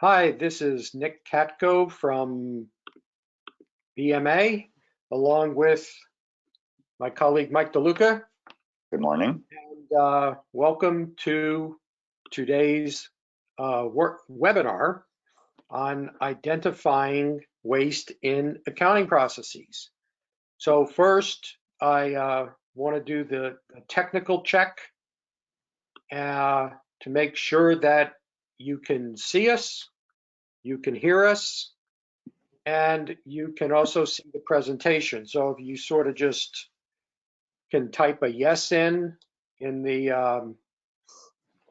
Hi, this is Nick Katko from BMA, along with my colleague Mike DeLuca. Good morning. And welcome to today's webinar on identifying waste in accounting processes. So first, I want to do the technical check to make sure that you can see us, you can hear us, and you can also see the presentation. So if you sort of just can type a yes in the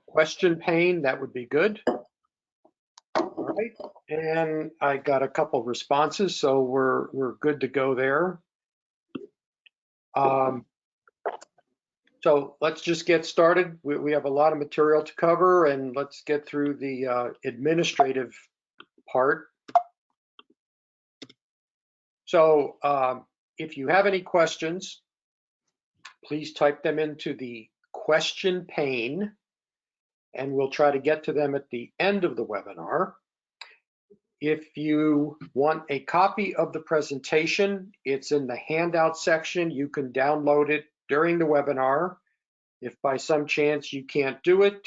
question pane, that would be good. All right, and I got a couple responses, so we're good to go there. So let's just get started. We have a lot of material to cover, and let's get through the administrative part. So if you have any questions, please type them into the question pane, and we'll try to get to them at the end of the webinar. If you want a copy of the presentation, it's in the handout section. You can download it during the webinar. If by some chance you can't do it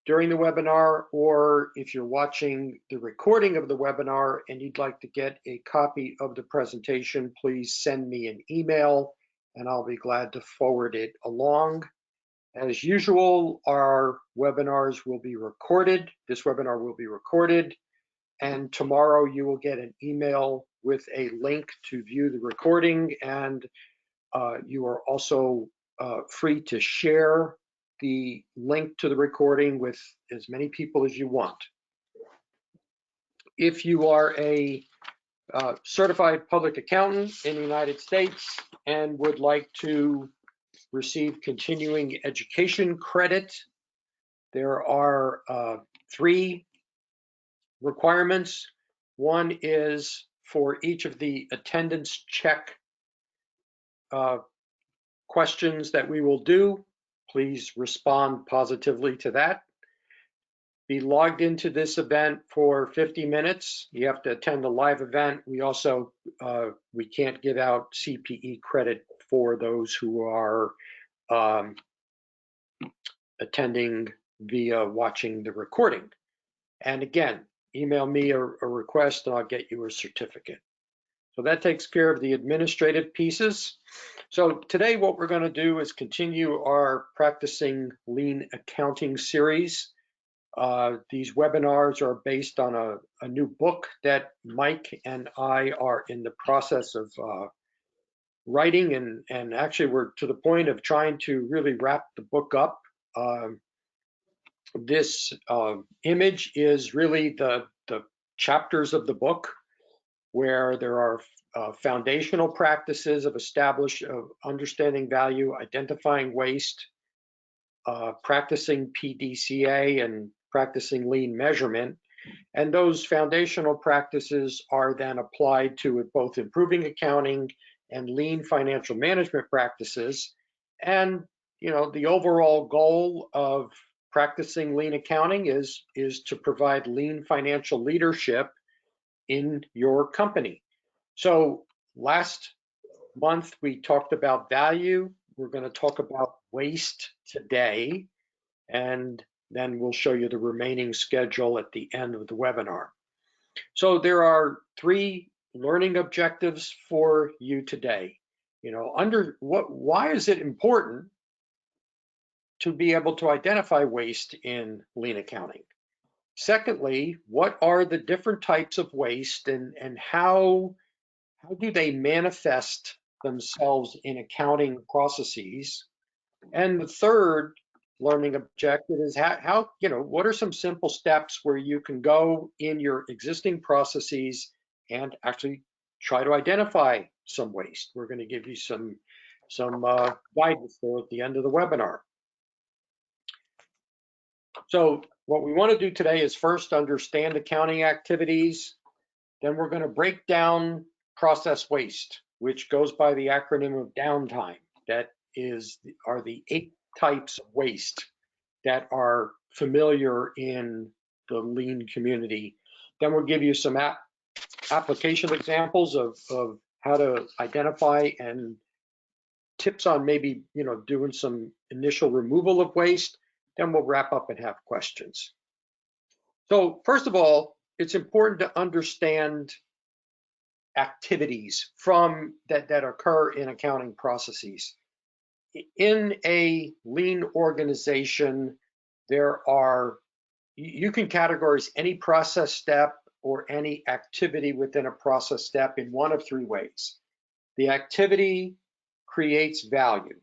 during the webinar, or if you're watching the recording of the webinar and you'd like to get a copy of the presentation, please send me an email and I'll be glad to forward it along. As usual, our webinars will be recorded. This webinar will be recorded, and tomorrow you will get an email with a link to view the recording, and you are also free to share the link to the recording with as many people as you want. If you are a certified public accountant in the United States and would like to receive continuing education credit, there are 3 requirements. One is for each of the attendance check questions that we will do, please respond positively to that. Be logged into this event for 50 minutes. You have to attend a live event. We also, we can't give out CPE credit for those who are attending via watching the recording. And again, email me a request and I'll get you a certificate. So that takes care of the administrative pieces. So today what we're going to do is continue our Practicing Lean Accounting series. These webinars are based on a new book that Mike and I are in the process of writing, and actually we're to the point of trying to really wrap the book up. This image is really the chapters of the book, where there are foundational practices of understanding value, identifying waste, practicing PDCA, and practicing lean measurement. And those foundational practices are then applied to both improving accounting and lean financial management practices. And the overall goal of practicing lean accounting is to provide lean financial leadership in your company. So last month we talked about value. We're going to talk about waste today, and then we'll show you the remaining schedule at the end of the webinar. So there are 3 learning objectives for you today. Why is it important to be able to identify waste in lean accounting? Secondly, what are the different types of waste, and how do they manifest themselves in accounting processes? And the third learning objective is what are some simple steps where you can go in your existing processes and actually try to identify some waste. We're going to give you some guidance there at the end of the webinar. So what we want to do today is first understand accounting activities. Then we're going to break down process waste, which goes by the acronym of Downtime. That are the 8 types of waste that are familiar in the lean community. Then we'll give you some application examples of how to identify and tips on maybe, doing some initial removal of waste. Then we'll wrap up and have questions. So first of all, it's important to understand activities from that occur in accounting processes. In a lean organization, you can categorize any process step or any activity within a process step in one of three ways. The activity creates value.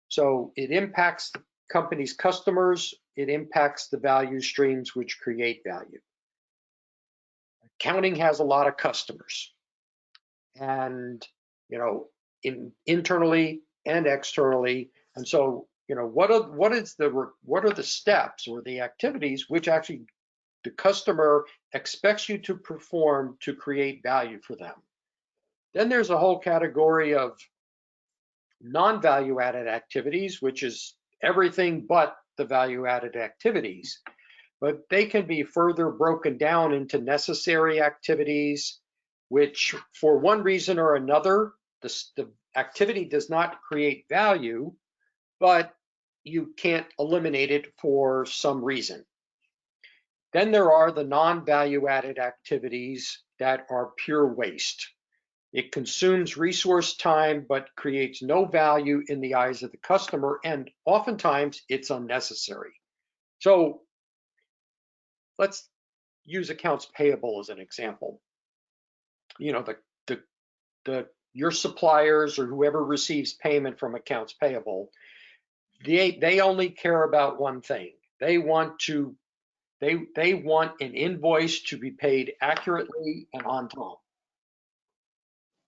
So it impacts the company's customers, it impacts the value streams which create value. Accounting has a lot of customers, and internally and externally. And so, what are the steps or the activities which actually the customer expects you to perform to create value for them? Then there's a whole category of non-value added activities, which is everything but the value added activities. But they can be further broken down into necessary activities, which for one reason or another, the activity does not create value, but you can't eliminate it for some reason. Then there are the non-value added activities that are pure waste. It consumes resource time, but creates no value in the eyes of the customer, and oftentimes it's unnecessary. So let's use accounts payable as an example. Your suppliers or whoever receives payment from accounts payable, they only care about one thing. They want an invoice to be paid accurately and on time.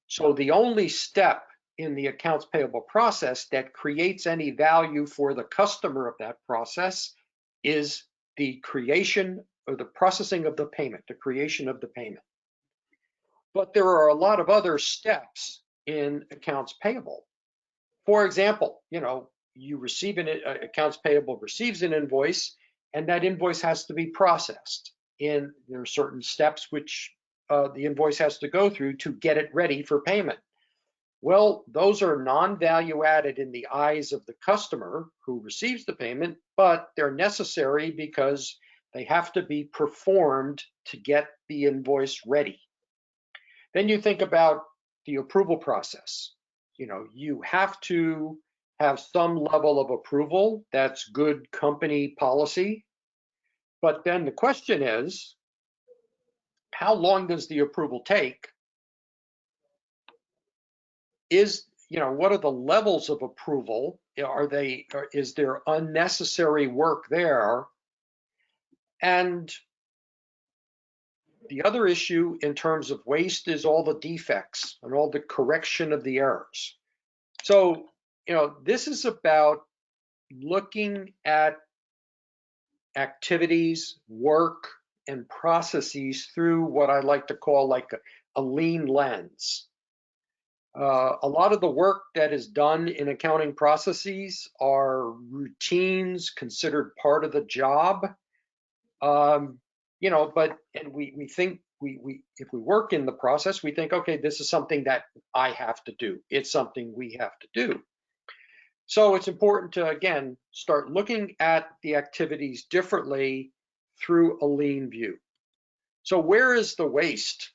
So the only step in the accounts payable process that creates any value for the customer of that process is the creation or the processing of the payment, the creation of the payment. But there are a lot of other steps in accounts payable. For example, you receive accounts payable receives an invoice, and that invoice has to be processed. And there are certain steps which the invoice has to go through to get it ready for payment. Well, those are non-value added in the eyes of the customer who receives the payment, but they're necessary because they have to be performed to get the invoice ready. Then you think about the approval process. You have to have some level of approval. That's good company policy. But then the question is, how long does the approval take? What are the levels of approval? Is there unnecessary work there? And the other issue in terms of waste is all the defects and all the correction of the errors. So, this is about looking at activities, work, and processes through what I like to call like a lean lens. A lot of the work that is done in accounting processes are routines considered part of the job. We think if we work in the process, we think, okay, this is something that I have to do. It's something we have to do. So it's important to, again, start looking at the activities differently through a lean view. So where is the waste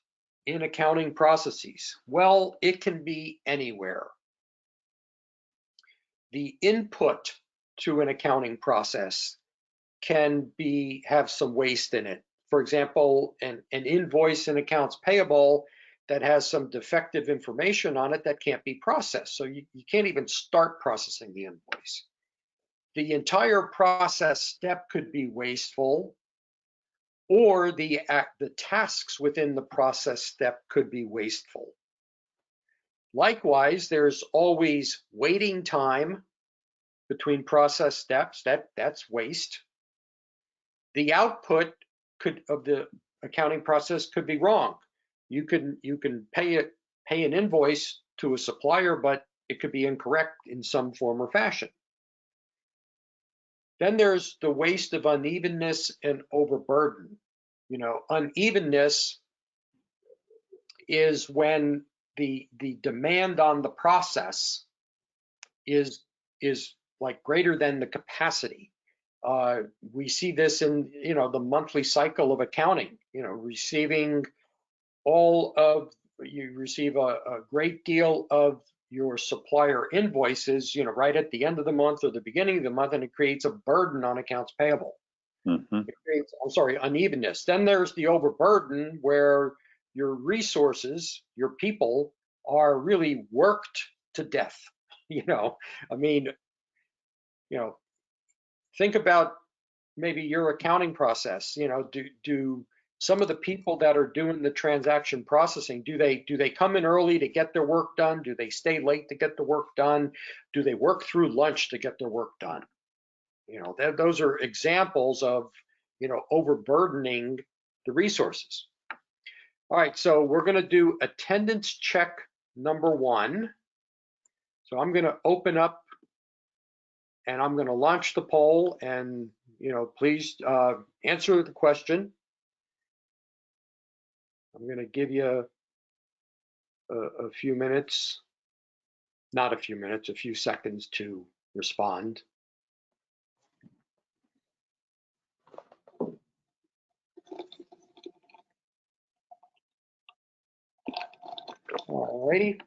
in accounting processes? Well, it can be anywhere. The input to an accounting process can have some waste in it. For example, an invoice in accounts payable that has some defective information on it that can't be processed. So you can't even start processing the invoice. The entire process step could be wasteful, or the tasks within the process step could be wasteful. Likewise, there's always waiting time between process steps. That's waste. The output of the accounting process could be wrong. You can pay an invoice to a supplier, but it could be incorrect in some form or fashion. Then there's the waste of unevenness and overburden. Unevenness is when the demand on the process is like greater than the capacity. We see this in the monthly cycle of accounting. You receive a great deal of your supplier invoices, right at the end of the month or the beginning of the month, and it creates a burden on accounts payable. It creates, unevenness. Then there's the overburden where your resources, your people, are really worked to death. I mean, think about maybe your accounting process. Do some of the people that are doing the transaction processing, do they come in early to get their work done? Do they stay late to get the work done? Do they work through lunch to get their work done? Those are examples of overburdening the resources. All right, so we're going to do attendance check number 1. So I'm going to open up and I'm going to launch the poll, and please answer the question. I'm going to give you a few minutes, not a few minutes, a few seconds to respond. All righty,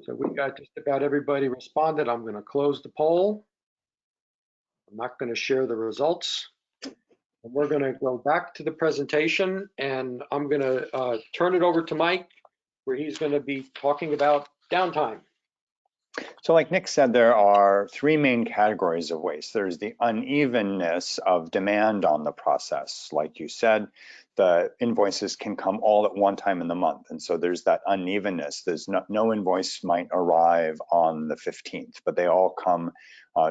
so we got just about everybody responded. I'm going to close the poll. I'm not going to share the results. And we're going to go back to the presentation, and I'm going to turn it over to Mike, where he's going to be talking about downtime. So like Nick said, there are 3 main categories of waste. There's the unevenness of demand on the process. Like you said, the invoices can come all at one time in the month. And so there's that unevenness. There's no invoice might arrive on the 15th, but they all come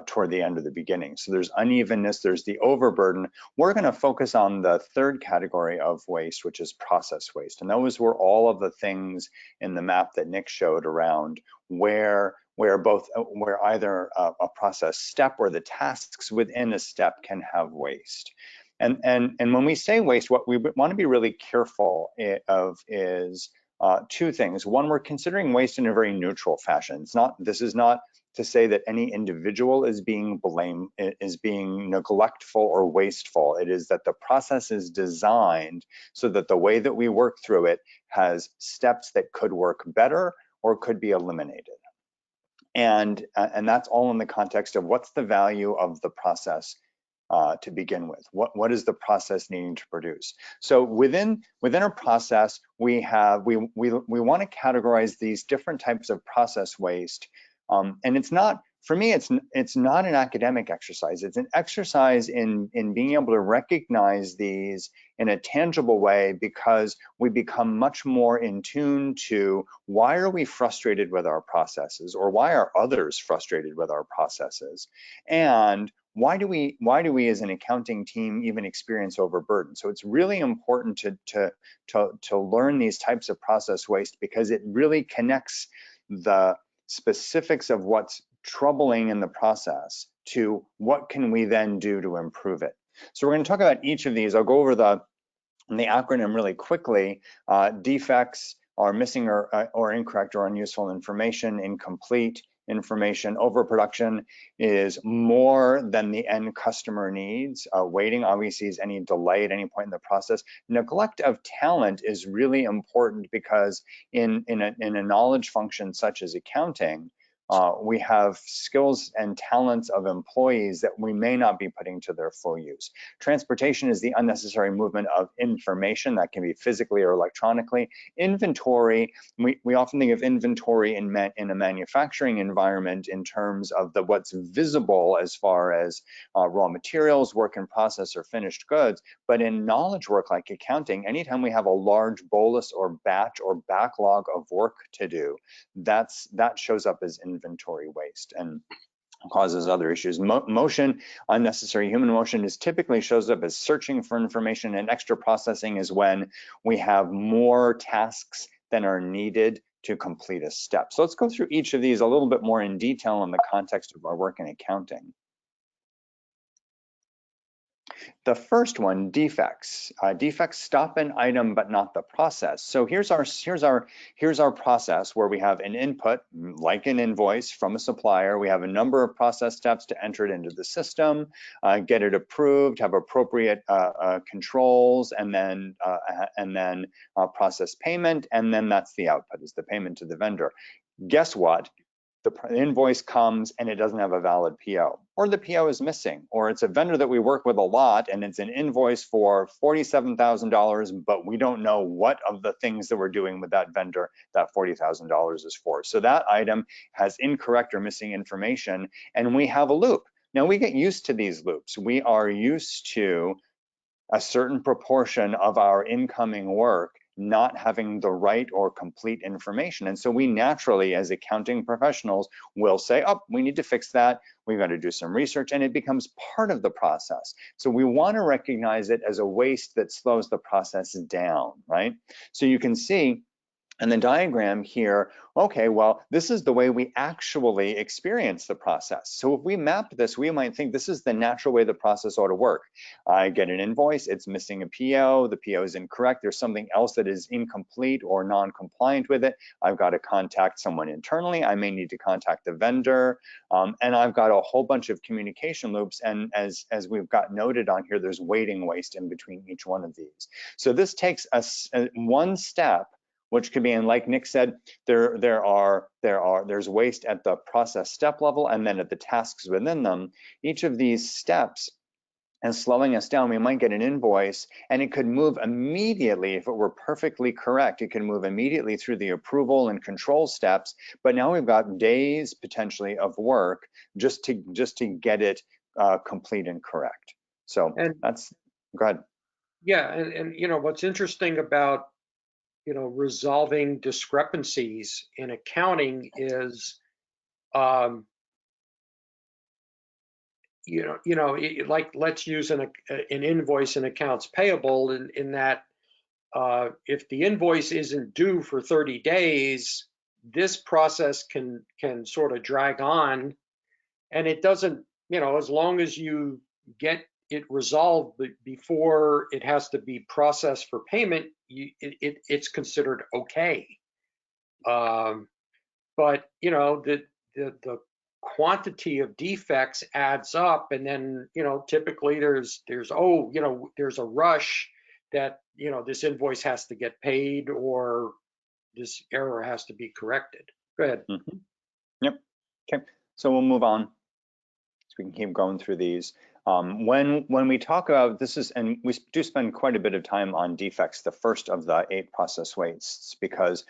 toward the end of the beginning. So there's unevenness, there's the overburden. We're going to focus on the 3rd category of waste, which is process waste. And those were all of the things in the map that Nick showed around where either a process step or the tasks within a step can have waste. And when we say waste, what we want to be really careful of is 2 things. One, we're considering waste in a very neutral fashion. This is not to say that any individual is being neglectful or wasteful. It is that the process is designed so that the way that we work through it has steps that could work better or could be eliminated. And that's all in the context of what's the value of the process to begin with. What is the process needing to produce? So within a process, we want to categorize these different types of process waste. And it's not, for me, it's not an academic exercise. It's an exercise in being able to recognize these in a tangible way, because we become much more in tune to why are we frustrated with our processes, or why are others frustrated with our processes, and why do we as an accounting team even experience overburden? So it's really important to learn these types of process waste, because it really connects the specifics of what's troubling in the process to what can we then do to improve it. So we're going to talk about each of these. I'll go over the acronym really quickly. Defects are missing or incorrect or unuseful information, incomplete information. Overproduction is more than the end customer needs. Waiting obviously is any delay at any point in the process. Neglect of talent is really important, because in a knowledge function such as accounting, we have skills and talents of employees that we may not be putting to their full use. Transportation is the unnecessary movement of information that can be physically or electronically. Inventory, we often think of inventory in a manufacturing environment in terms of what's visible as far as raw materials, work in process, or finished goods. But in knowledge work like accounting, anytime we have a large bolus or batch or backlog of work to do, that shows up as inventory waste and causes other issues. Motion, unnecessary human motion, typically shows up as searching for information, and extra processing is when we have more tasks than are needed to complete a step. So let's go through each of these a little bit more in detail in the context of our work in accounting. The first one, defects. Defects stop an item but not the process. So here's our process where we have an input, like an invoice from a supplier. We have a number of process steps to enter it into the system, get it approved, have appropriate controls, and then process payment, and then that's the output, is the payment to the vendor. Guess what? The invoice comes and it doesn't have a valid PO, or the PO is missing, or it's a vendor that we work with a lot and it's an invoice for $47,000, but we don't know what of the things that we're doing with that vendor that $40,000 is for. So that item has incorrect or missing information, and we have a loop. Now we get used to these loops. We are used to a certain proportion of our incoming work not having the right or complete information. And so we naturally, as accounting professionals, will say, oh, we need to fix that. We've got to do some research, and it becomes part of the process. So we want to recognize it as a waste that slows the process down, right? So you can see in the diagram here, okay, well, this is the way we actually experience the process. So if we map this, we might think this is the natural way the process ought to work. I get an invoice, it's missing a PO, the PO is incorrect, there's something else that is incomplete or non-compliant with it. I've got to contact someone internally, I may need to contact the vendor, and I've got a whole bunch of communication loops, and as we've got noted on here, there's waiting waste in between each one of these. So this takes us one step, which could be, and like Nick said, there's waste at the process step level and then at the tasks within them. Each of these steps is slowing us down. We might get an invoice and it could move immediately if it were perfectly correct. It can move immediately through the approval and control steps, but now we've got days potentially of work just to get it complete and correct. So that's, go ahead. Yeah, and you know what's interesting about resolving discrepancies in accounting is, like let's use an invoice in accounts payable in that if the invoice isn't due for 30 days, this process can sort of drag on, and it doesn't, as long as you get it resolved before it has to be processed for payment, it's considered okay. But the quantity of defects adds up, and then typically there's a rush that this invoice has to get paid or this error has to be corrected. Go ahead. Mm-hmm. Yep. Okay. So we'll move on. So we can keep going through these. When we talk about this and we do spend quite a bit of time on defects, the first of the 8 process wastes, because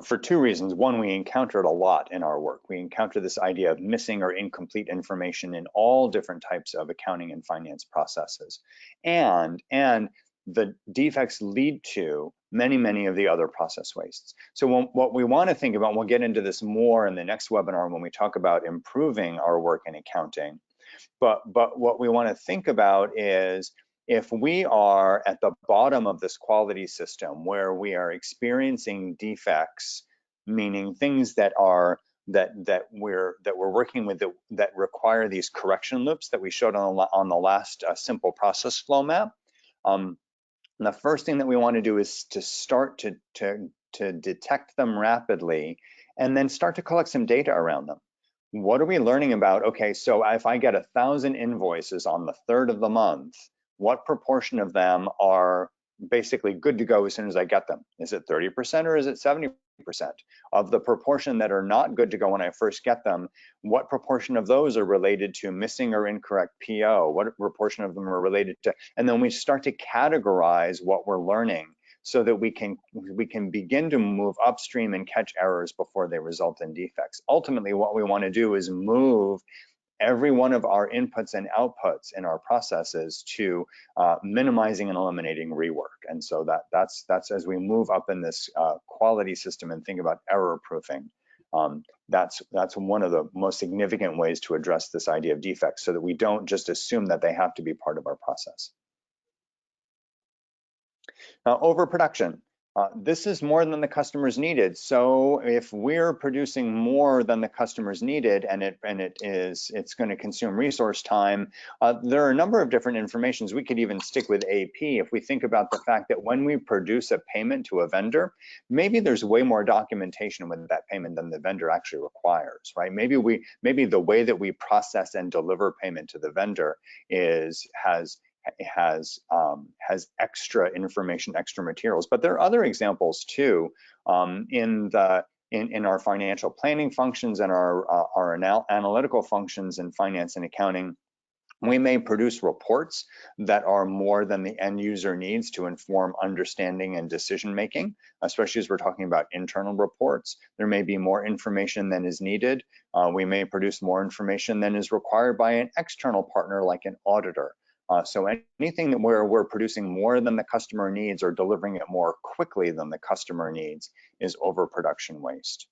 for 2 reasons. One, we encounter it a lot in our work. We encounter this idea of missing or incomplete information in all different types of accounting and finance processes. And the defects lead to many of the other process wastes. So what we want to think about, we'll get into this more in the next webinar when we talk about improving our work in accounting. But what we want to think about is, if we are at the bottom of this quality system where we are experiencing defects, meaning things that we're working with that require these correction loops that we showed on the last simple process flow map, the first thing that we want to do is to start to detect them rapidly and then start to collect some data around them. What are we learning about? Okay, so if I get 1,000 invoices on the 3rd of the month, what proportion of them are basically good to go as soon as I get them? Is it 30% or is it 70%? Of the proportion that are not good to go when I first get them, what proportion of those are related to missing or incorrect PO? What proportion of them are related to, and then we start to categorize what we're learning so that we can begin to move upstream and catch errors before they result in defects. Ultimately, what we want to do is move every one of our inputs and outputs in our processes to minimizing and eliminating rework. And so that's as we move up in this quality system and think about error proofing, that's one of the most significant ways to address this idea of defects, so that we don't just assume that they have to be part of our process. Overproduction. This is more than the customers needed. So if we're producing more than the customers needed, and it's going to consume resource time, there are a number of different informations. We could even stick with AP if we think about the fact that when we produce a payment to a vendor, maybe there's way more documentation with that payment than the vendor actually requires, right? Maybe the way that we process and deliver payment to the vendor has extra information, extra materials. But there are other examples too, in our financial planning functions and our analytical functions in finance and accounting. We may produce reports that are more than the end user needs to inform understanding and decision making, especially as we're talking about internal reports. There may be more information than is needed. We may produce more information than is required by an external partner like an auditor. So anything that we're producing more than the customer needs or delivering it more quickly than the customer needs is overproduction waste.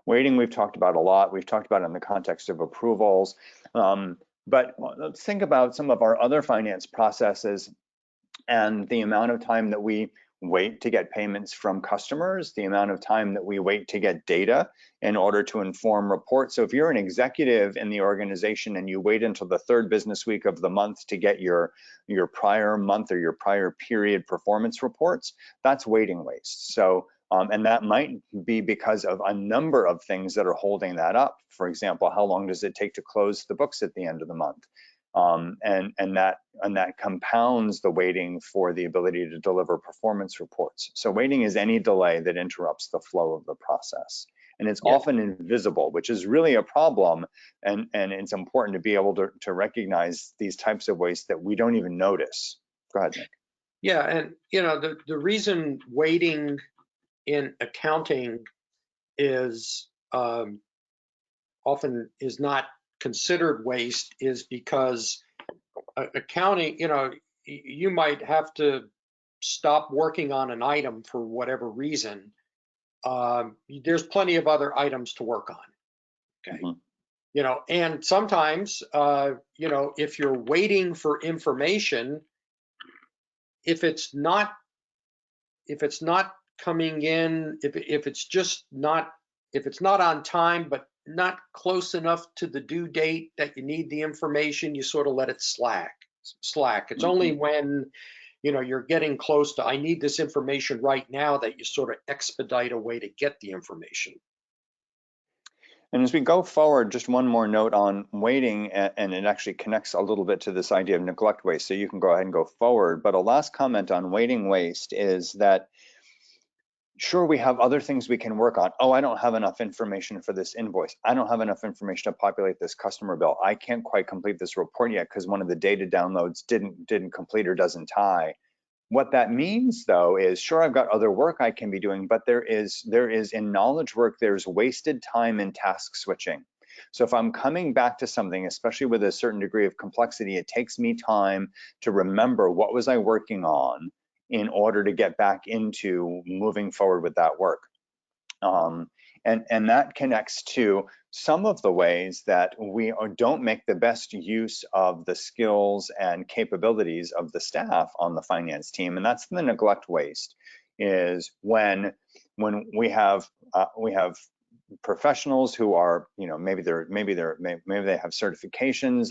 Waiting, we've talked about a lot. We've talked about it in the context of approvals. But let's think about some of our other finance processes and the amount of time that we wait to get payments from customers, the amount of time that we wait to get data in order to inform reports. So if you're an executive in the organization and you wait until the third business week of the month to get your prior month or your prior period performance reports, that's waiting waste. So and that might be because of a number of things that are holding that up. For example, how long does it take to close the books at the end of the month? And that compounds the waiting for the ability to deliver performance reports. So waiting is any delay that interrupts the flow of the process. And it's often invisible, which is really a problem. And it's important to be able to recognize these types of waste that we don't even notice. Go ahead, Nick. Yeah, and the reason waiting in accounting is often is not considered waste is because accounting, you might have to stop working on an item for whatever reason. There's plenty of other items to work on. Okay. Mm-hmm. And sometimes, if you're waiting for information, if it's not coming in, if it's not on time, but not close enough to the due date that you need the information, you sort of let it slack. It's only when you're getting close to I need this information right now that you sort of expedite a way to get the information. And as we go forward, just one more note on waiting, and it actually connects a little bit to this idea of neglect waste, so you can go ahead and go forward. But a last comment on waiting waste is that sure, we have other things we can work on. Oh, I don't have enough information for this invoice. I don't have enough information to populate this customer bill. I can't quite complete this report yet because one of the data downloads didn't complete or doesn't tie. What that means, though, is sure, I've got other work I can be doing, but there is in knowledge work, there's wasted time in task switching. So if I'm coming back to something, especially with a certain degree of complexity, it takes me time to remember what was I working on in order to get back into moving forward with that work. And that connects to some of the ways that we don't make the best use of the skills and capabilities of the staff on the finance team, and that's the neglect waste. Is when we have professionals who are, maybe they have certifications,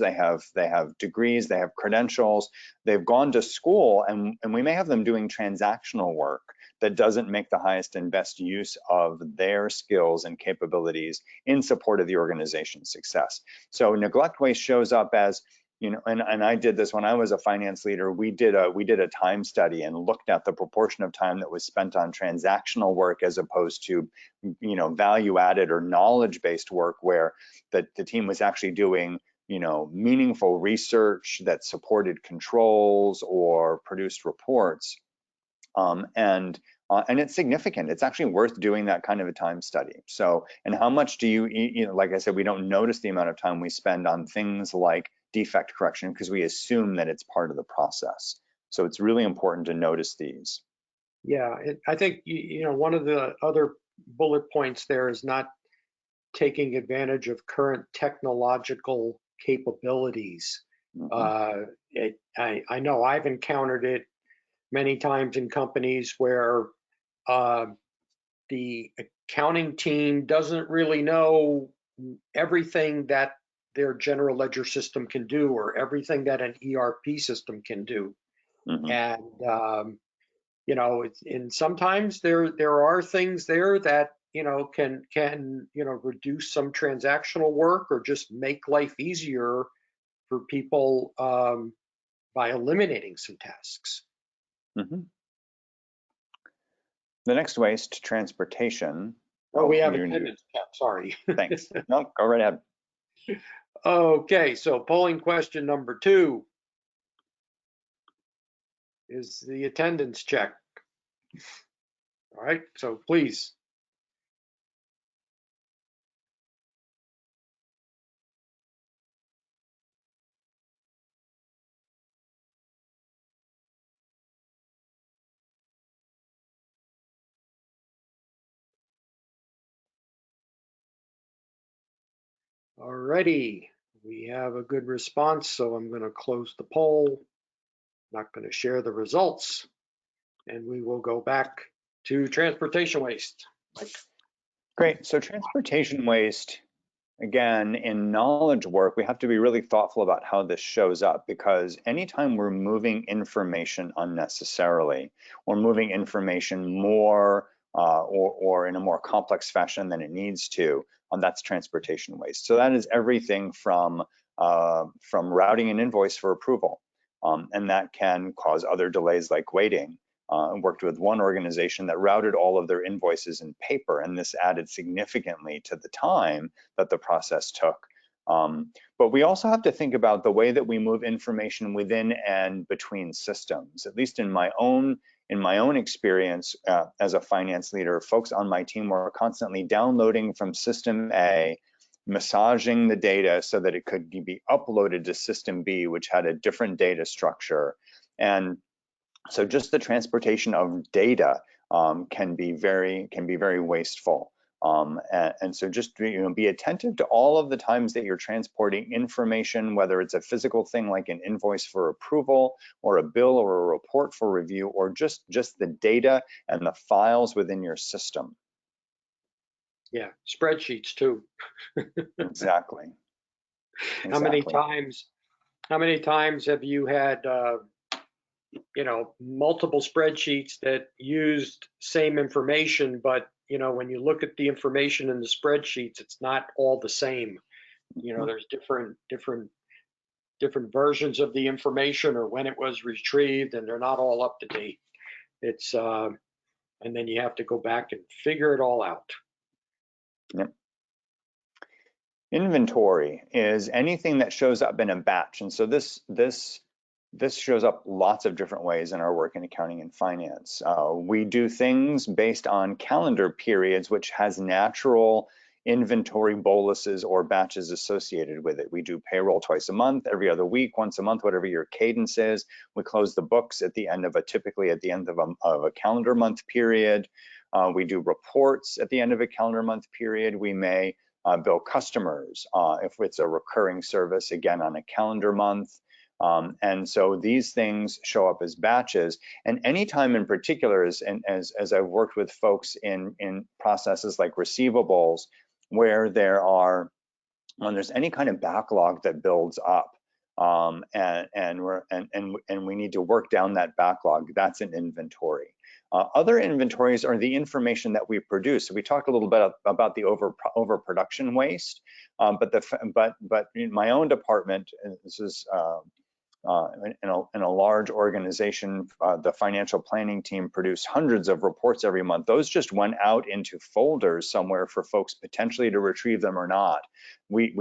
they have degrees, they have credentials, they've gone to school, and we may have them doing transactional work that doesn't make the highest and best use of their skills and capabilities in support of the organization's success. So neglect waste shows up as, and I did this when I was a finance leader. We did a time study and looked at the proportion of time that was spent on transactional work as opposed to, value added or knowledge based work where the team was actually doing, meaningful research that supported controls or produced reports. And it's significant. It's actually worth doing that kind of a time study. So, and how much do you, like I said, we don't notice the amount of time we spend on things like defect correction because we assume that it's part of the process. So it's really important to notice these. Yeah, I think, one of the other bullet points there is not taking advantage of current technological capabilities. Mm-hmm. I know I've encountered it many times in companies where the accounting team doesn't really know everything that their general ledger system can do or everything that an ERP system can do. Mhm. And and sometimes there are things there that can reduce some transactional work or just make life easier for people by eliminating some tasks. Mhm. The next waste, transportation. Oh, we have you attendance check, sorry. Thanks. No, go right ahead. Okay, so polling question number 2 is the attendance check. All right, so please. Alrighty, we have a good response, so I'm going to close the poll. Not going to share the results, and we will go back to transportation waste. Mike. Great. So transportation waste, again, in knowledge work, we have to be really thoughtful about how this shows up, because anytime we're moving information unnecessarily or moving information more or in a more complex fashion than it needs to, that's transportation waste. So that is everything from routing an invoice for approval, and that can cause other delays like waiting. Worked with one organization that routed all of their invoices in paper, and this added significantly to the time that the process took. But we also have to think about the way that we move information within and between systems. At least in my own experience as a finance leader, folks on my team were constantly downloading from system A, massaging the data so that it could be uploaded to system B, which had a different data structure. And so just the transportation of data can be very wasteful. And so just be attentive to all of the times that you're transporting information, whether it's a physical thing like an invoice for approval or a bill or a report for review, or just the data and the files within your system. Yeah, spreadsheets too. Exactly. How many times have you had multiple spreadsheets that used same information, but when you look at the information in the spreadsheets, it's not all the same. There's different versions of the information or when it was retrieved, and they're not all up to date. It's and then you have to go back and figure it all out. Yep. Inventory is anything that shows up in a batch, and so this shows up lots of different ways in our work in accounting and finance. We do things based on calendar periods, which has natural inventory boluses or batches associated with it. We do payroll twice a month, every other week, once a month, whatever your cadence is. We close the books at the end of typically at the end of a calendar month period. We do reports at the end of a calendar month period. We may bill customers if it's a recurring service, again on a calendar month. And so these things show up as batches. And anytime in particular, as I've worked with folks in processes like receivables, where when there's any kind of backlog that builds up, and we need to work down that backlog, that's an inventory. Other inventories are the information that we produce. So we talked a little bit about the overproduction waste, but in my own department, and this is in a large organization, the financial planning team produced hundreds of reports every month. Those just went out into folders somewhere for folks potentially to retrieve them or not. We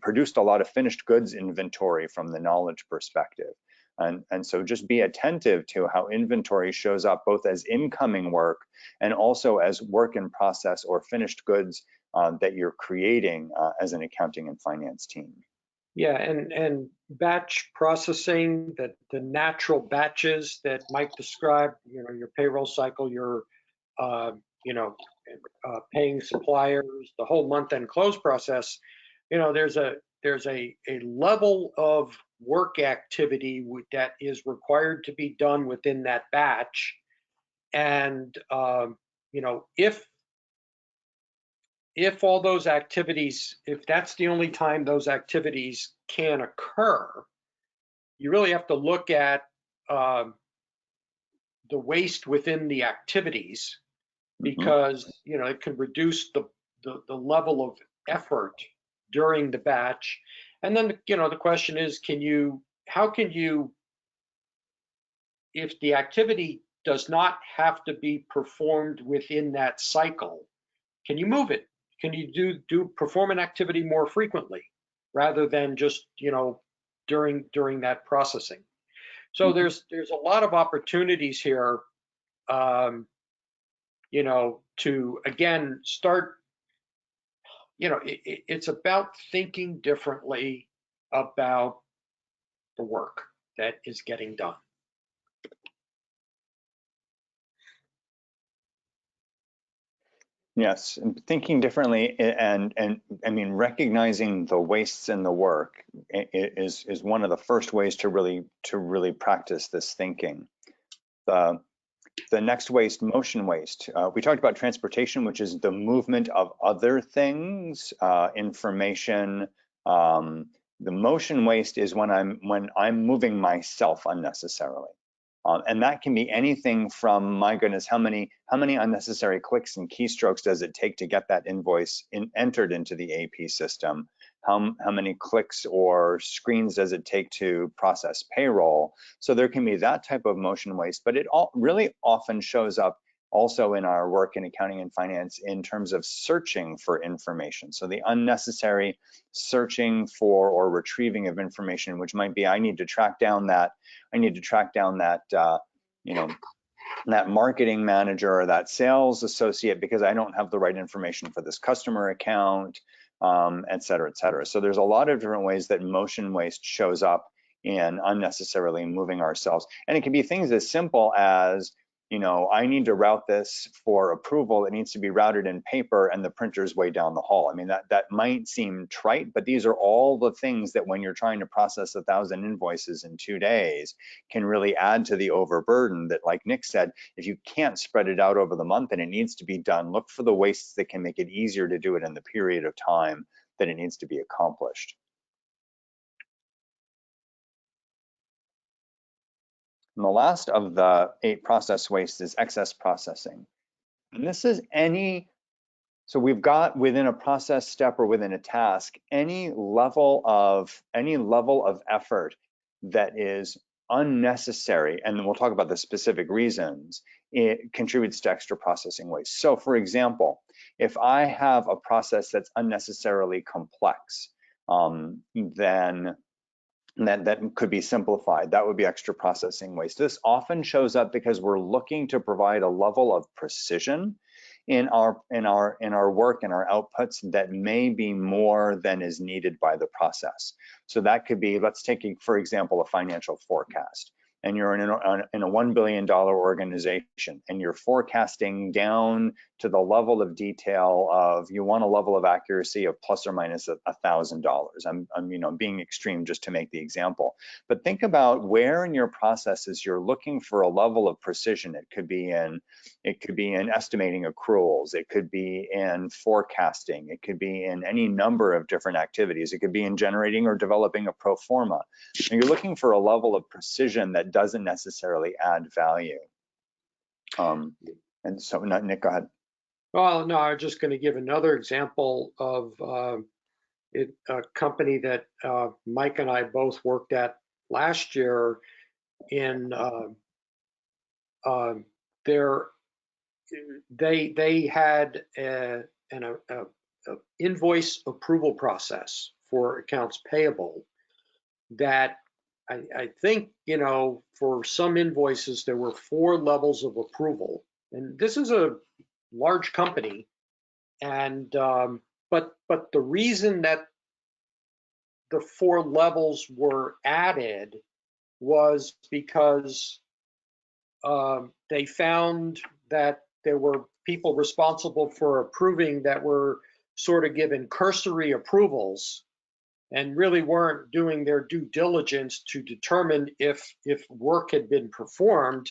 produced a lot of finished goods inventory from the knowledge perspective. And so just be attentive to how inventory shows up both as incoming work and also as work in process or finished goods that you're creating as an accounting and finance team. Yeah, and batch processing, the natural batches that Mike described, your payroll cycle, your paying suppliers, the whole month-end close process, there's a level of work activity that is required to be done within that batch. And if all those activities, if that's the only time those activities can occur, you really have to look at the waste within the activities, because it can reduce the level of effort during the batch. And then the question is, how can you, if the activity does not have to be performed within that cycle, can you move it? Can you perform an activity more frequently rather than just during that processing? So there's a lot of opportunities here, to again start. It's about thinking differently about the work that is getting done. Yes, and thinking differently, and I mean, recognizing the wastes in the work is one of the first ways to really practice this thinking. The next waste, motion waste. We talked about transportation, which is the movement of other things, information. The motion waste is when I'm moving myself unnecessarily. And that can be anything from, my goodness, how many unnecessary clicks and keystrokes does it take to get that invoice entered into the AP system? How many clicks or screens does it take to process payroll? So there can be that type of motion waste, but it really often shows up also in our work in accounting and finance in terms of searching for information. So the unnecessary searching for or retrieving of information, which might be, I need to track down that that marketing manager or that sales associate because I don't have the right information for this customer account, et cetera, et cetera. So there's a lot of different ways that motion waste shows up in unnecessarily moving ourselves. And it can be things as simple as, I need to route this for approval. It needs to be routed in paper and the printer's way down the hall. I mean, that might seem trite, but these are all the things that when you're trying to process 1,000 invoices in 2 days can really add to the overburden that, like Nick said, if you can't spread it out over the month and it needs to be done, look for the wastes that can make it easier to do it in the period of time that it needs to be accomplished. And the last of the 8 process wastes is excess processing. And this is so we've got within a process step or within a task, any level of effort that is unnecessary, and we'll talk about the specific reasons, it contributes to extra processing waste. So for example, if I have a process that's unnecessarily complex, then that could be simplified. That would be extra processing waste. This often shows up because we're looking to provide a level of precision in our work and our outputs that may be more than is needed by the process. So that could be, let's take, for example, a financial forecast. And you're in a $1 billion organization, and you're forecasting down to the level of detail of, you want a level of accuracy of plus or minus $1,000. I'm being extreme just to make the example. But think about where in your processes you're looking for a level of precision. It could be in estimating accruals. It could be in forecasting. It could be in any number of different activities. It could be in generating or developing a pro forma. And you're looking for a level of precision that doesn't necessarily add value. And so, Nick, go ahead. Well, no, I was just going to give another example of a company that Mike and I both worked at last year. They had an invoice approval process for accounts payable that I think, for some invoices, there were 4 levels of approval. And this is a large company. And, but the reason that the 4 levels were added was because they found that there were people responsible for approving that were sort of given cursory approvals and really weren't doing their due diligence to determine if work had been performed,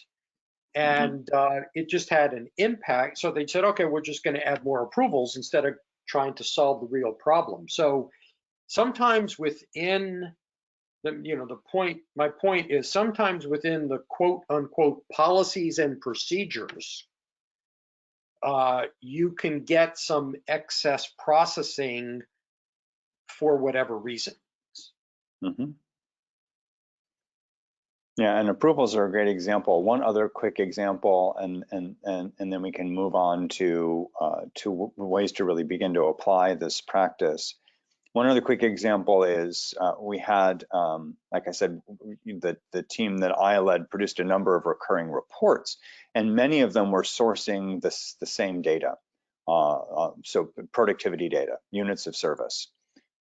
and it just had an impact. So they said, okay, we're just going to add more approvals instead of trying to solve the real problem. So sometimes within my point is sometimes within the quote unquote policies and procedures, you can get some excess processing for whatever reason. Mm-hmm. Yeah, and approvals are a great example. One other quick example, and then we can move on to ways to really begin to apply this practice. One other quick example is we had, like I said, the team that I led produced a number of recurring reports, and many of them were sourcing the same data, so productivity data, units of service,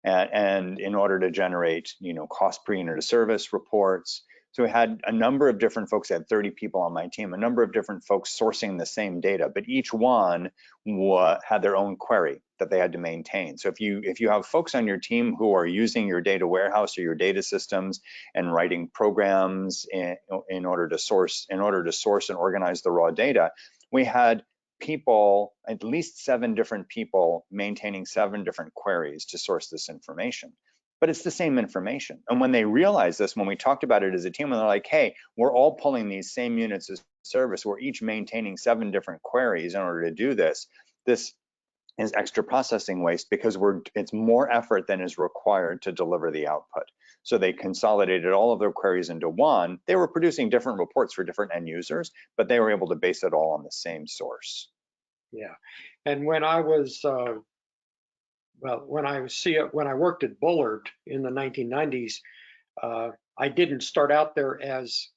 and in order to generate, cost per unit of service reports. So we had a number of different folks. I had 30 people on my team, a number of different folks sourcing the same data, but each one had their own query that they had to maintain. So if you have folks on your team who are using your data warehouse or your data systems and writing programs in order to source and organize the raw data, we had people, at least 7 different people, maintaining 7 different queries to source this information. But it's the same information. And when they realized this, when we talked about it as a team, and they're like, hey, we're all pulling these same units of service, we're each maintaining 7 different queries in order to do this. This is extra processing waste because it's more effort than is required to deliver the output. So they consolidated all of their queries into one. They were producing different reports for different end users, but they were able to base it all on the same source. Yeah, and when I was when I worked at Bullard in the 1990s, I didn't start out there as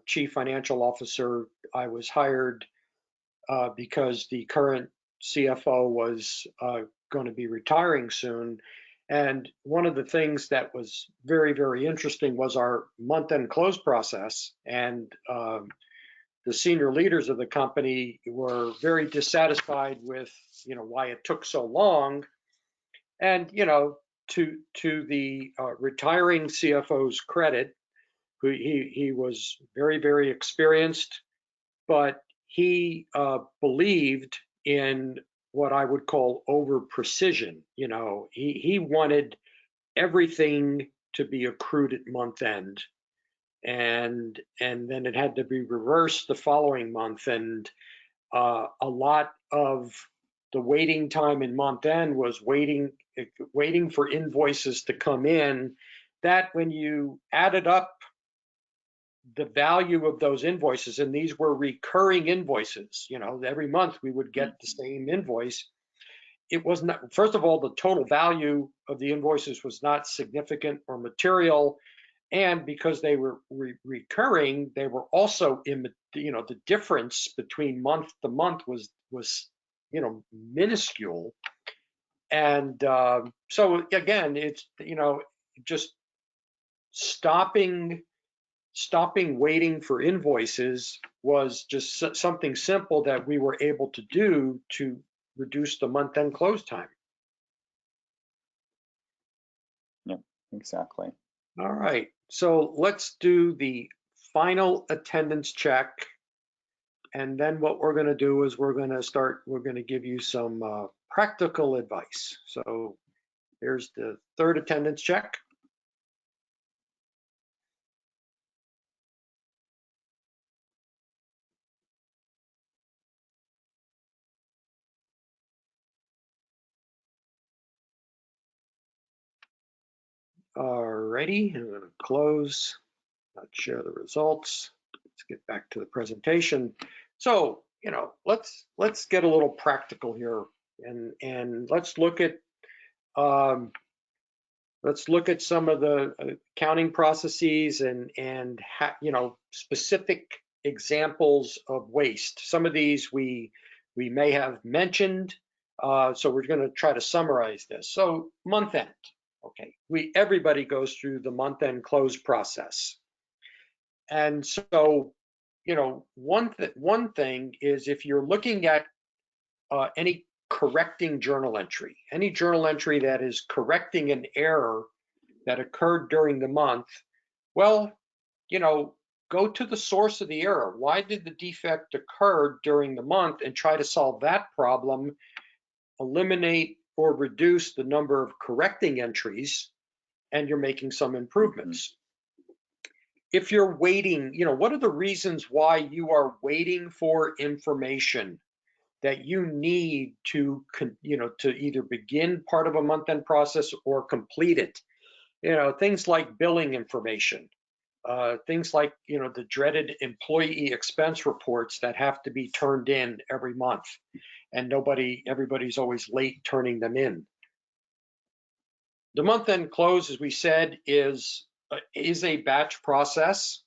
chief financial officer. I was hired because the current CFO was going to be retiring soon. And one of the things that was very, very interesting was our month-end close process. And the senior leaders of the company were very dissatisfied with, why it took so long. And, to the retiring CFO's credit, he was very, very experienced, but he believed in what I would call over precision. He wanted everything to be accrued at month end, and then it had to be reversed the following month. And a lot of the waiting time in month end was waiting for invoices to come in, that when you added up the value of those invoices, and these were recurring invoices, every month we would get the same invoice. It was not, first of all, the total value of the invoices was not significant or material. And because they were recurring, they were also the difference between month to month was minuscule. And so again, it's just stopping waiting for invoices was just something simple that we were able to do to reduce the month-end close time. Yep, exactly. All right, so let's do the final attendance check. And then what we're going to do is we're going to give you some practical advice. So here's the third attendance check. All righty, I'm going to close, not share the results. Let's get back to the presentation. So, let's get a little practical here, and let's look at some of the accounting processes and specific examples of waste. Some of these we may have mentioned, so we're going to try to summarize this. So month end, okay, everybody goes through the month end close process, and so one thing is, if you're looking at any correcting journal entry, any journal entry that is correcting an error that occurred during the month, well, you know, go to the source of the error. Why did the defect occur during the month, and try to solve that problem, eliminate or reduce the number of correcting entries, and you're making some improvements. If you're waiting, you know, what are the reasons why you are waiting for information that you need to, you know, to either begin part of a month-end process or complete it? You know, things like billing information, things like, you know, the dreaded employee expense reports that have to be turned in every month, and everybody's always late turning them in. The month-end close, as we said, is a batch process.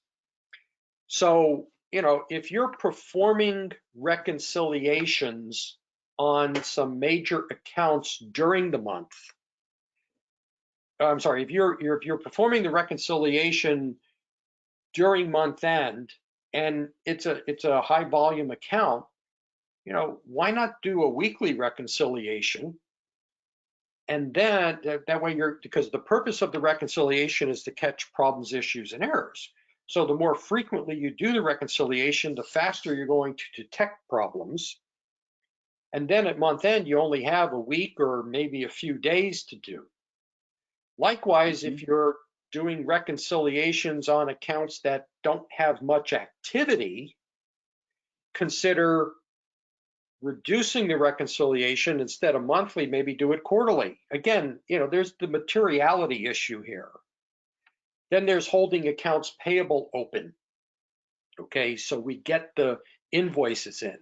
So, you know, if you're performing reconciliations on some major accounts during the month, I'm sorry, if you're performing the reconciliation during month end, and it's a high volume account, you know, why not do a weekly reconciliation? And then that way because the purpose of the reconciliation is to catch problems, issues, and errors. So the more frequently you do the reconciliation, the faster you're going to detect problems. And then at month end, you only have a week or maybe a few days to do. Likewise, if you're doing reconciliations on accounts that don't have much activity, consider reducing the reconciliation. Instead of monthly, maybe do it quarterly. Again, you know, there's the materiality issue here. Then there's holding accounts payable open. Okay, so we get the invoices in,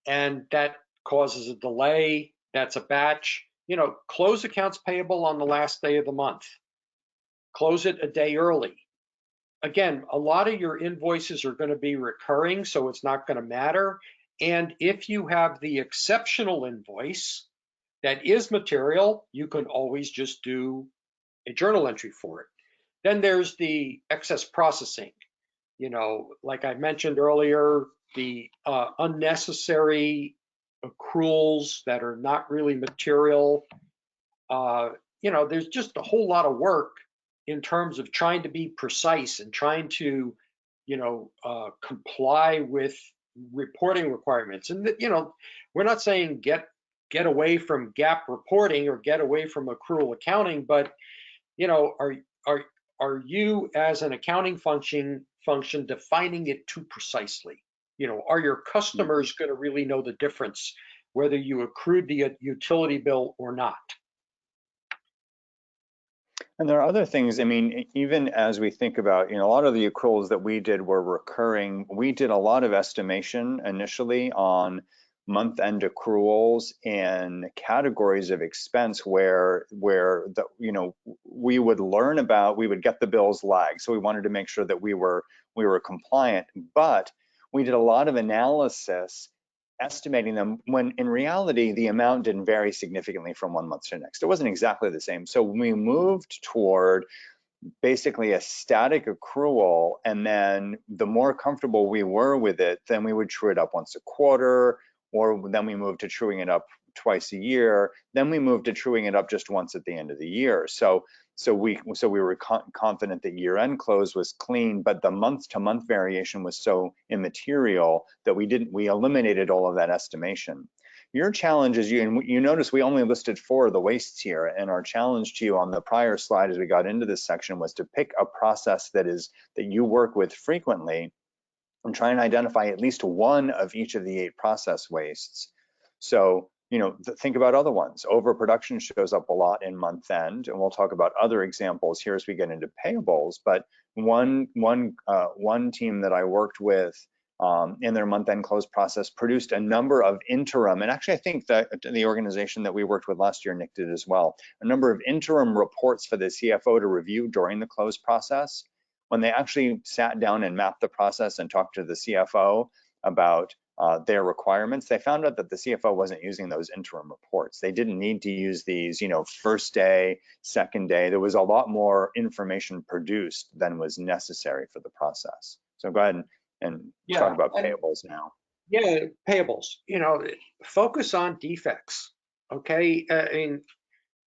and that causes a delay. That's a batch. You know, close accounts payable on the last day of the month. Close it a day early. Again, a lot of your invoices are going to be recurring, so it's not going to matter. And if you have the exceptional invoice that is material, you can always just do a journal entry for it. Then there's the excess processing. You know, like I mentioned earlier, the unnecessary accruals that are not really material. You know, there's just a whole lot of work in terms of trying to be precise and trying to, you know, comply with reporting requirements. And you know, we're not saying get away from GAAP reporting or get away from accrual accounting, but you know, are you as an accounting function defining it too precisely? You know, are your customers going to really know the difference whether you accrued the utility bill or not? And there are other things, I mean, even as we think about, you know, a lot of the accruals that we did were recurring. We did a lot of estimation initially on month-end accruals and categories of expense where the, you know, we would get the bills lagged. So we wanted to make sure that we were compliant, but we did a lot of analysis estimating them when in reality the amount didn't vary significantly from one month to the next. It wasn't exactly the same. So we moved toward basically a static accrual, and then the more comfortable we were with it, then we would true it up once a quarter, or then we moved to truing it up twice a year. Then we moved to truing it up just once at the end of the year. So we were confident that year-end close was clean, but the month-to-month variation was so immaterial that we eliminated all of that estimation. Your challenge is you notice we only listed 4 of the wastes here, and our challenge to you on the prior slide as we got into this section was to pick a process that you work with frequently and try and identify at least one of each of the 8 process wastes. So, you know, think about other ones. Overproduction shows up a lot in month end, and we'll talk about other examples here as we get into payables. But one team that I worked with in their month end close process produced a number of interim, and actually I think that the organization that we worked with last year, Nick, did as well, a number of interim reports for the CFO to review during the close process. When they actually sat down and mapped the process and talked to the CFO about their requirements, they found out that the CFO wasn't using those interim reports. They didn't need to use these, you know, first day, second day. There was a lot more information produced than was necessary for the process. So go ahead and talk about payables now. Yeah, payables. You know, focus on defects. Okay, I mean,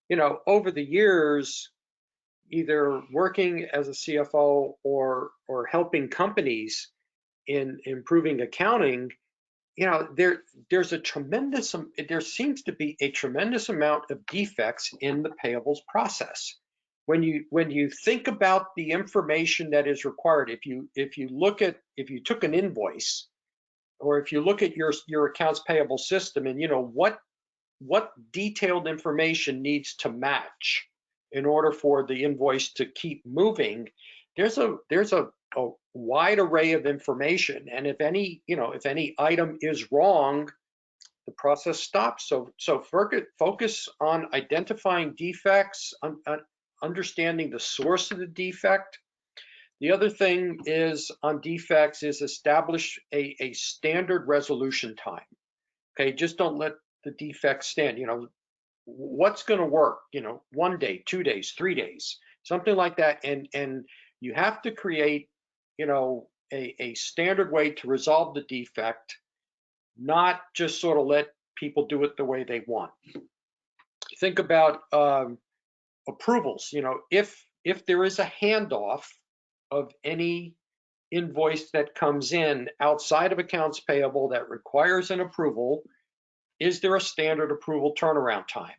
you know, over the years, either working as a CFO or helping companies in improving accounting, there's a tremendous, there seems to be a tremendous amount of defects in the payables process. When you think about the information that is required, if you took an invoice, or if you look at your accounts payable system, and what detailed information needs to match in order for the invoice to keep moving, there's a wide array of information, and if any item is wrong, the process stops. So focus on identifying defects, understanding the source of the defect. The other thing is on defects is establish a standard resolution time. Okay, just don't let the defects stand. What's going to work? 1 day, 2 days, 3 days, something like that, and you have to create a standard way to resolve the defect, not just sort of let people do it the way they want. Think about approvals. If there is a handoff of any invoice that comes in outside of accounts payable that requires an approval, is there a standard approval turnaround time?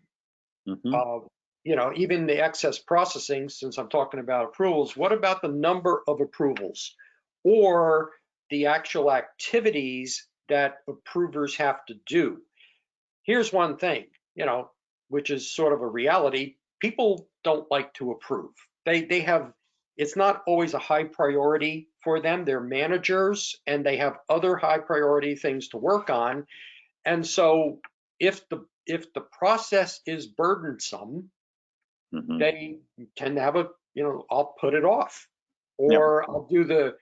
Mm-hmm. Even the excess processing, since I'm talking about approvals, what about the number of approvals or the actual activities that approvers have to do? Here's one thing, which is sort of a reality. People don't like to approve. It's not always a high priority for them. They're managers and they have other high priority things to work on. And so if the process is burdensome, Mm-hmm. they tend to have I'll put it off, or I'll do the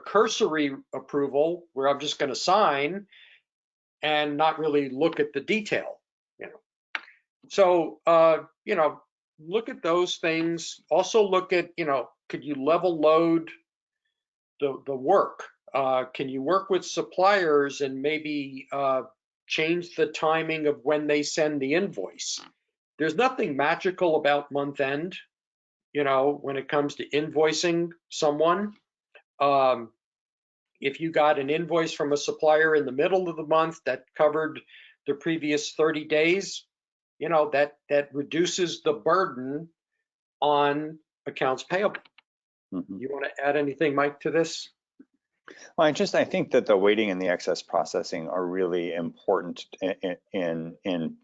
cursory approval where I'm just going to sign and not really look at the detail. So look at those things. Also look at could you level load the work? Can you work with suppliers and maybe change the timing of when they send the invoice? There's nothing magical about month end, when it comes to invoicing someone. If you got an invoice from a supplier in the middle of the month that covered the previous 30 days, that reduces the burden on accounts payable. Mm-hmm. You want to add anything, Mike, to this? Well, I think that the waiting and the excess processing are really important in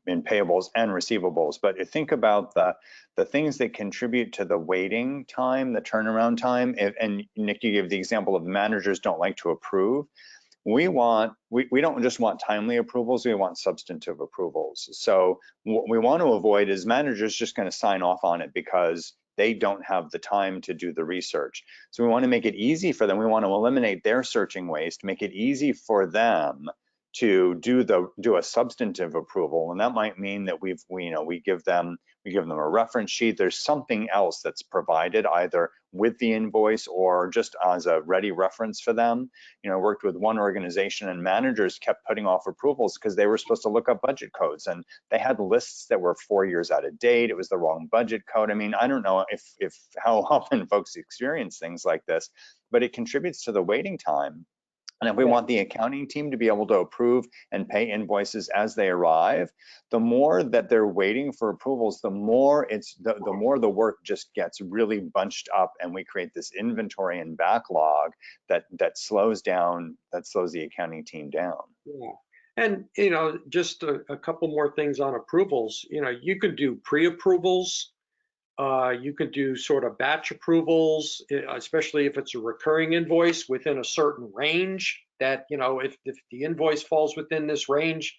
payables and receivables. But think about the things that contribute to the waiting time, the turnaround time. And Nick, you gave the example of managers don't like to approve. We don't just want timely approvals, we want substantive approvals. So what we want to avoid is managers just going to sign off on it because they don't have the time to do the research. So we want to make it easy for them. We want to eliminate their searching waste, make it easy for them to do a substantive approval. And that might mean that we give them a reference sheet. There's something else that's provided either with the invoice or just as a ready reference for them. I worked with one organization and managers kept putting off approvals because they were supposed to look up budget codes and they had lists that were 4 years out of date. It was the wrong budget code. I mean, I don't know if how often folks experience things like this, but it contributes to the waiting time. And if we want the accounting team to be able to approve and pay invoices as they arrive, the more that they're waiting for approvals, the more the work just gets really bunched up, and we create this inventory and backlog that slows the accounting team down. Yeah. And just a couple more things on approvals. You could do pre-approvals. You could do sort of batch approvals, especially if it's a recurring invoice within a certain range that, if the invoice falls within this range,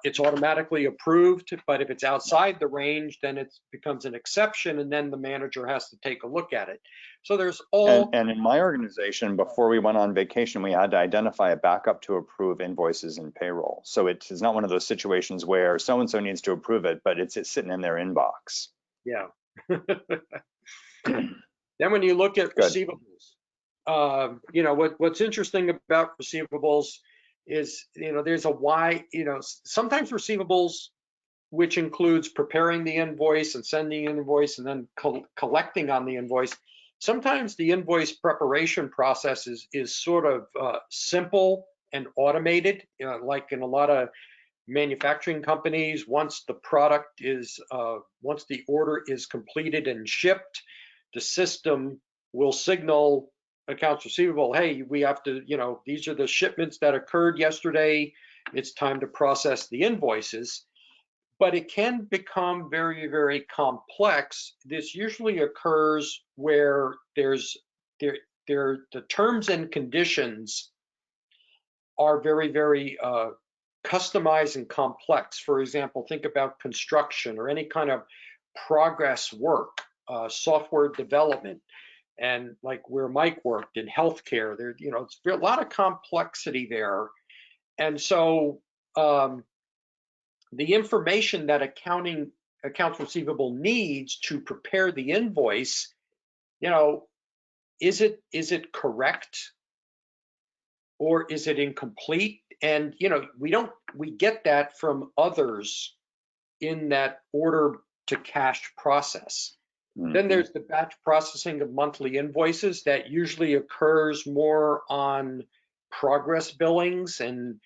it's automatically approved. But if it's outside the range, then it becomes an exception, and then the manager has to take a look at it. So there's all. And in my organization, before we went on vacation, we had to identify a backup to approve invoices and payroll. So it's not one of those situations where so-and-so needs to approve it, but it's sitting in their inbox. Yeah. Then when you look at receivables, what's interesting about receivables is, there's a why, sometimes receivables which includes preparing the invoice and sending the invoice and then collecting on the invoice. Sometimes the invoice preparation process is sort of simple and automated, like in a lot of manufacturing companies. Once the once the order is completed and shipped, the system will signal accounts receivable, hey, we have to, these are the shipments that occurred yesterday. It's time to process the invoices. But it can become very, very complex. This usually occurs where the terms and conditions are very, very customized and complex. For example, think about construction or any kind of progress work, software development, and like where Mike worked in healthcare. It's a lot of complexity there. And so the information that accounts receivable needs to prepare the invoice, is it correct or is it incomplete? And we get that from others in that order to cash process. Mm-hmm. Then there's the batch processing of monthly invoices that usually occurs more on progress billings, and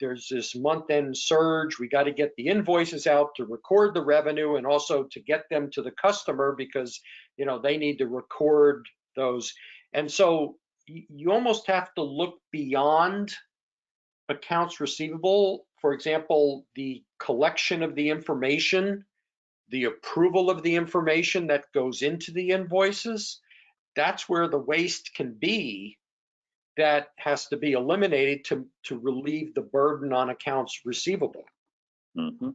there's this month-end surge. We got to get the invoices out to record the revenue and also to get them to the customer because they need to record those. And so you almost have to look beyond accounts receivable. For example, the collection of the information, the approval of the information that goes into the invoices, that's where the waste can be. That has to be eliminated to relieve the burden on accounts receivable. Mm-hmm.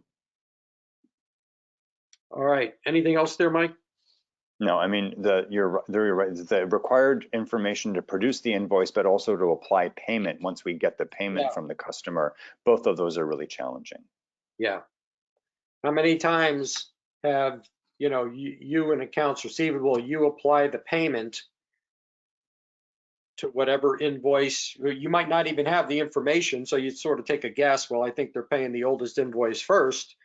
All right. Anything else there, Mike? No, I mean, you're right. The required information to produce the invoice, but also to apply payment once we get the payment from the customer. Both of those are really challenging. Yeah. How many times have you in accounts receivable, you apply the payment to whatever invoice? You might not even have the information, so you sort of take a guess. Well, I think they're paying the oldest invoice first,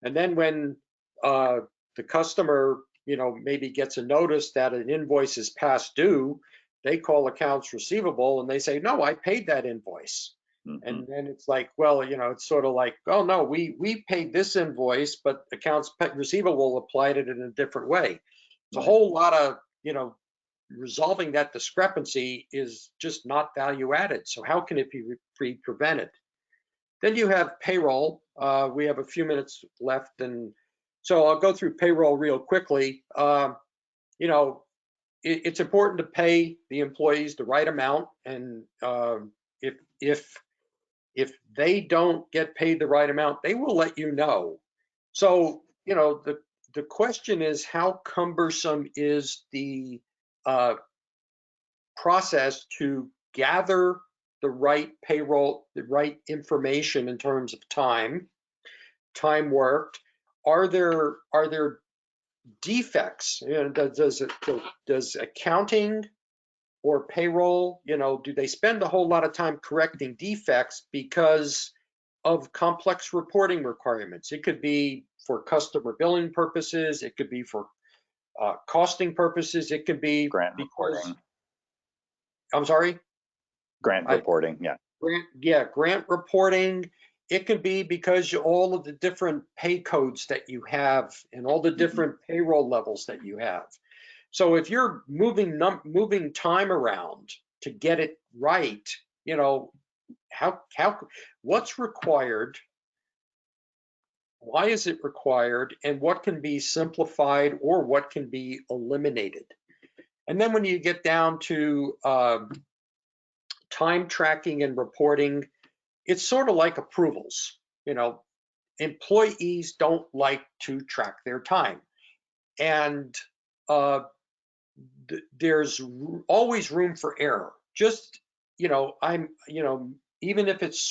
and then when the customer maybe gets a notice that an invoice is past due, they call accounts receivable and they say, no, I paid that invoice. Mm-hmm. And then it's like, well, it's sort of like, oh no, we paid this invoice, but accounts receivable applied it in a different way. It's a whole lot of resolving that discrepancy is just not value added. So how can it be prevented? Then you have payroll. We have a few minutes left, and so I'll go through payroll real quickly. It's important to pay the employees the right amount, and if they don't get paid the right amount, they will let you know. So the question is, how cumbersome is the process to gather the right payroll, the right information in terms of time worked? Are there defects? Does accounting or payroll, do they spend a whole lot of time correcting defects because of complex reporting requirements? It could be for customer billing purposes. It could be for costing purposes. It could be grant reporting. I'm sorry? Grant reporting, yeah. Grant reporting. It could be because all of the different pay codes that you have and all the different payroll levels that you have. So if you're moving time around to get it right, what's required? Why is it required? And what can be simplified or what can be eliminated? And then when you get down to time tracking and reporting, it's sort of like approvals. Employees don't like to track their time, and there's always room for error. Just even if it's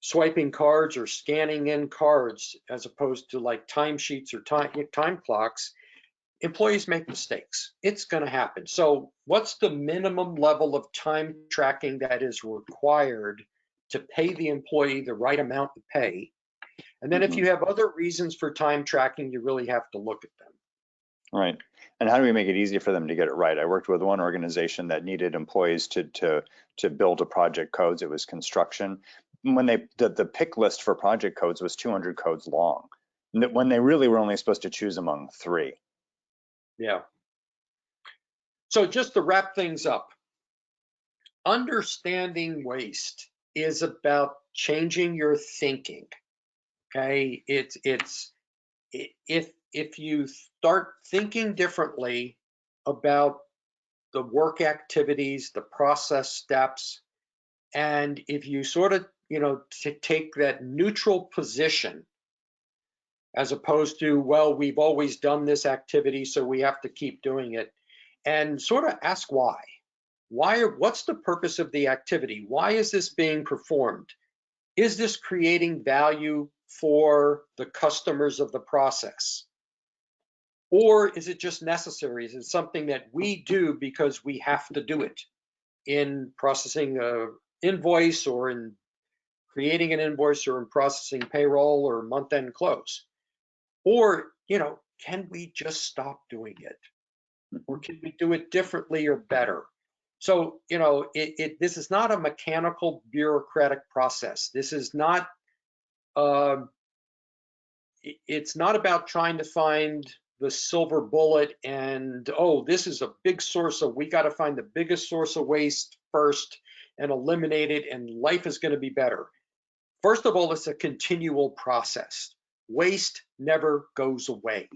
swiping cards or scanning in cards as opposed to like timesheets or time clocks, employees make mistakes. It's going to happen. So what's the minimum level of time tracking that is required to pay the employee the right amount to pay? And then if you have other reasons for time tracking, you really have to look at them. Right. And how do we make it easy for them to get it right? I worked with one organization that needed employees to build a project codes. It was construction. When the pick list for project codes was 200 codes long, when they really were only supposed to choose among 3. Yeah. So just to wrap things up, understanding waste is about changing your thinking. Okay, if you start thinking differently about the work activities, the process steps, and if you sort of, take that neutral position as opposed to, well, we've always done this activity, so we have to keep doing it, and sort of ask why. What's the purpose of the activity? Why is this being performed? Is this creating value for the customers of the process? Or is it just necessary? Is it something that we do because we have to do it in processing an invoice or in creating an invoice or in processing payroll or month-end close? Or, can we just stop doing it? Or can we do it differently or better? So, this is not a mechanical bureaucratic process. This is not, it's not about trying to find the silver bullet and, oh, this is a big source of, we got to find the biggest source of waste first and eliminate it, and life is going to be better. First of all, it's a continual process. Waste never goes away.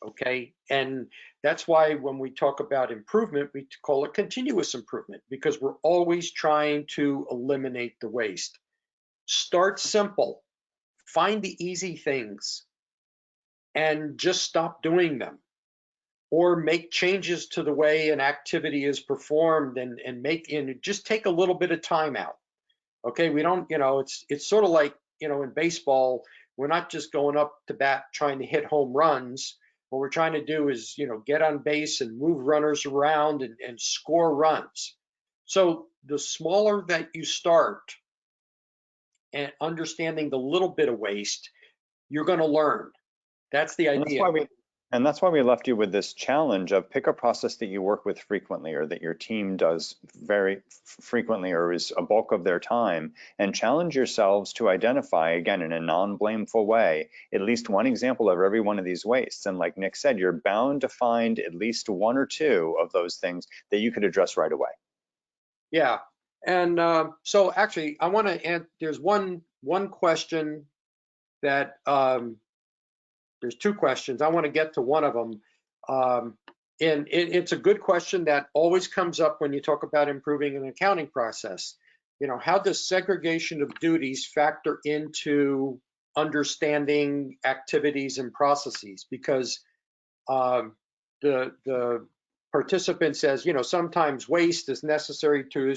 Okay, and that's why when we talk about improvement, we call it continuous improvement, because we're always trying to eliminate the waste. Start simple, find the easy things, and just stop doing them, or make changes to the way an activity is performed, and just take a little bit of time out. Okay, we don't, it's sort of like, in baseball, we're not just going up to bat trying to hit home runs. What we're trying to do is, get on base and move runners around and score runs. So the smaller that you start and understanding the little bit of waste, you're going to learn. That's the idea. That's why we left you with this challenge of pick a process that you work with frequently, or that your team does very frequently, or is a bulk of their time, and challenge yourselves to identify, again, in a non-blameful way, at least one example of every one of these wastes. And like Nick said, you're bound to find at least 1 or 2 of those things that you could address right away. Yeah, and so actually, I want to add. There's one question that. There's 2 questions. I want to get to one of them. And it's a good question that always comes up when you talk about improving an accounting process. How does segregation of duties factor into understanding activities and processes? Because the participant says, sometimes waste is necessary to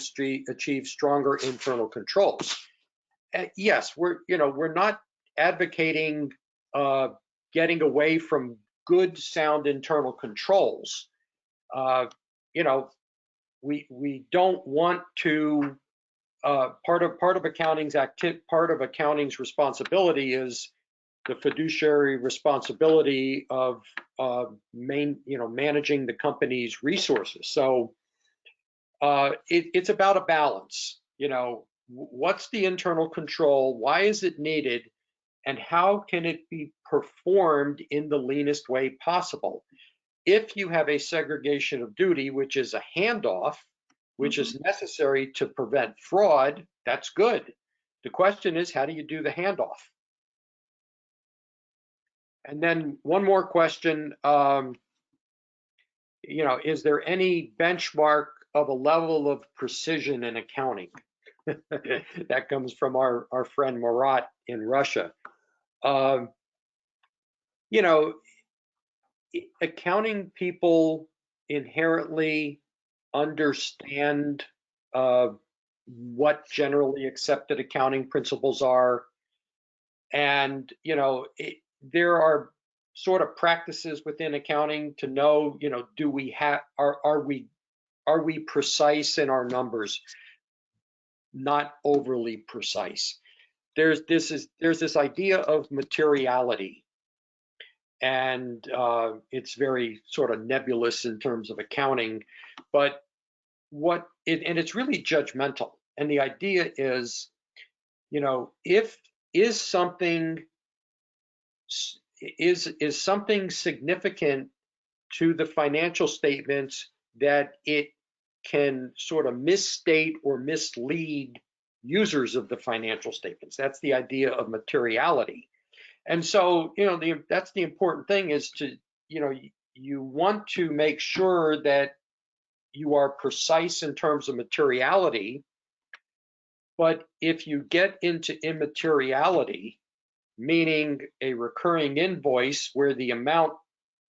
achieve stronger internal controls. Yes, we're not advocating getting away from good, sound internal controls. We don't want to. Part of accounting's responsibility is the fiduciary responsibility of managing the company's resources. So it's about a balance. What's the internal control? Why is it needed? And how can it be performed in the leanest way possible? If you have a segregation of duty, which is a handoff, which is necessary to prevent fraud, that's good. The question is, how do you do the handoff? And then one more question, is there any benchmark of a level of precision in accounting? That comes from our friend Murat in Russia. Accounting people inherently understand what generally accepted accounting principles are, and there are sort of practices within accounting to know, do we have are we precise in our numbers, not overly precise. there's this idea of materiality, and it's very sort of nebulous in terms of accounting, but and it's really judgmental. And the idea is, you know, is something significant to the financial statements that it can sort of misstate or mislead users of the financial statements. That's the idea of materiality. And so, you know, that's the important thing, is to, you know, you want to make sure that you are precise in terms of materiality. But if you get into immateriality, meaning a recurring invoice where the amount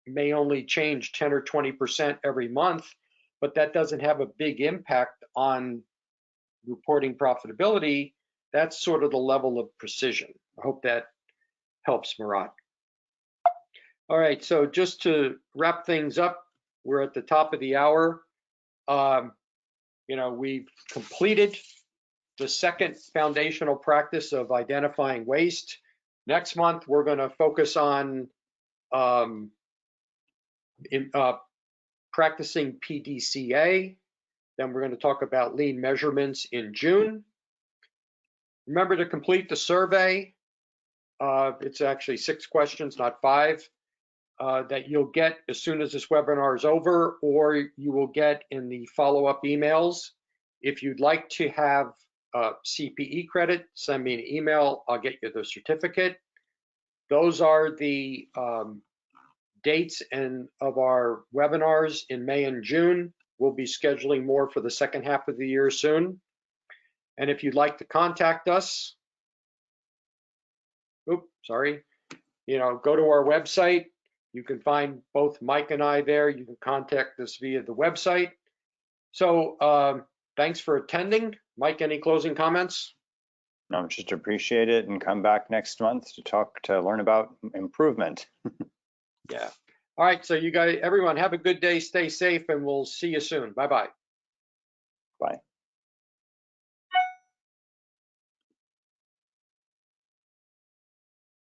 may only change 10 or 20% every month, but that doesn't have a big impact on reporting profitability, that's sort of the level of precision. I hope that helps, Murat. All right, so just to wrap things up, we're at the top of the hour. You know, we've completed the second foundational practice of identifying waste. Next month, we're going to focus on practicing PDCA. Then we're going to talk about lean measurements in June. Remember to complete the survey. It's actually 6 questions, not 5, that you'll get as soon as this webinar is over, or you will get in the follow-up emails. If you'd like to have CPE credit, send me an email. I'll get you the certificate. Those are the dates of our webinars in May and June. We'll be scheduling more for the second half of the year soon. And if you'd like to contact us, you know, go to our website. You can find both Mike and I there. You can contact us via the website. So thanks for attending. Mike, any closing comments? No, just appreciate it, and come back next month to learn about improvement. Yeah. All right. So you guys, everyone, have a good day. Stay safe, and we'll see you soon. Bye-bye. Bye.